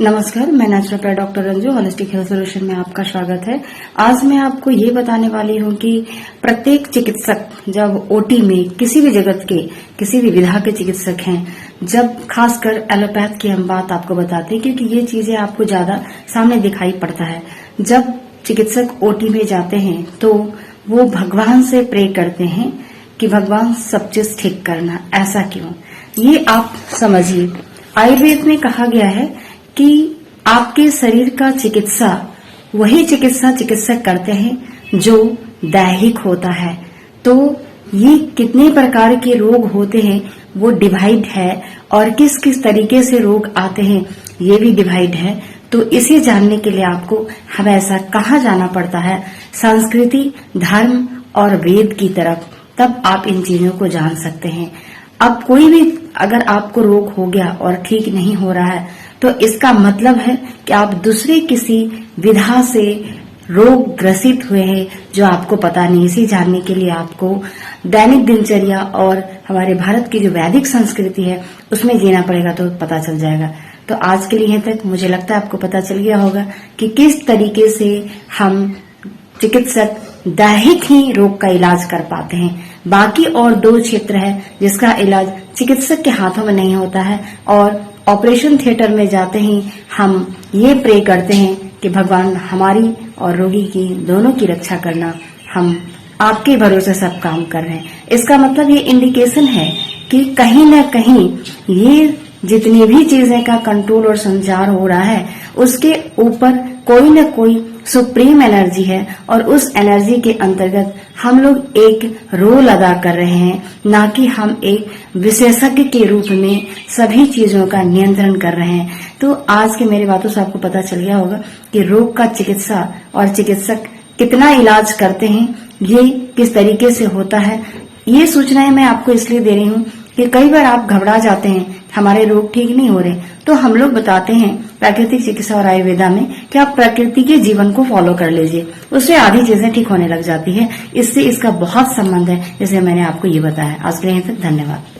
नमस्कार, मैं naturopath doctor Ranju, holistic health solution में आपका स्वागत है। आज मैं आपको ये बताने वाली हूँ कि प्रत्येक चिकित्सक जब ओटी में किसी भी जगत के किसी भी विधा के चिकित्सक हैं, जब खासकर एलोपैथ की हम बात आपको बताते हैं क्योंकि ये चीजें आपको ज्यादा सामने दिखाई पड़ता है। जब चिकित्सक ओटी में जाते हैं तो वो भगवान से प्रे करते हैं कि भगवान सब चीज ठीक करना। ऐसा क्यों, ये आप समझिए। आयुर्वेद में कहा गया है कि आपके शरीर का चिकित्सा वही चिकित्सक करते हैं जो दैहिक होता है। तो ये कितने प्रकार के रोग होते हैं वो डिवाइड है, और किस किस तरीके से रोग आते हैं ये भी डिवाइड है। तो इसे जानने के लिए आपको हमेशा कहाँ जाना पड़ता है? संस्कृति, धर्म और वेद की तरफ, तब आप इन चीजों को जान सकते हैं। अब कोई भी अगर आपको रोग हो गया और ठीक नहीं हो रहा है तो इसका मतलब है कि आप दूसरे किसी विधा से रोग ग्रसित हुए हैं जो आपको पता नहीं। इसे जानने के लिए आपको दैनिक दिनचर्या और हमारे भारत की जो वैदिक संस्कृति है उसमें जीना पड़ेगा, तो पता चल जाएगा। तो आज के लिए यहाँ तक। मुझे लगता है आपको पता चल गया होगा कि किस तरीके से हम चिकित्सक दैहिक ही रोग का इलाज कर पाते हैं। बाकी और दो क्षेत्र है जिसका इलाज चिकित्सक के हाथों में नहीं होता है, और ऑपरेशन थिएटर में जाते ही हम ये प्रे करते हैं कि भगवान हमारी और रोगी की दोनों की रक्षा करना। हम आपके भरोसे सब काम कर रहे हैं। इसका मतलब ये इंडिकेशन है कि कहीं न कहीं ये जितनी भी चीजें का कंट्रोल और संचार हो रहा है उसके ऊपर कोई न कोई सुप्रीम एनर्जी है, और उस एनर्जी के अंतर्गत हम लोग एक रोल अदा कर रहे हैं, ना कि हम एक विशेषज्ञ के रूप में सभी चीजों का नियंत्रण कर रहे हैं। तो आज के मेरी बातों से आपको पता चल गया होगा कि रोग का चिकित्सा और चिकित्सक कितना इलाज करते हैं, ये किस तरीके से होता है। ये सूचनाएं मैं आपको इसलिए दे रही हूँ कि कई बार आप घबरा जाते हैं, हमारे रोग ठीक नहीं हो रहे, तो हम लोग बताते हैं प्राकृतिक चिकित्सा और आयुर्वेदा में कि आप प्रकृति के जीवन को फॉलो कर लीजिए, उससे आधी चीजें ठीक होने लग जाती है। इससे इसका बहुत संबंध है, जैसे मैंने आपको ये बताया। आज के लिए तक धन्यवाद।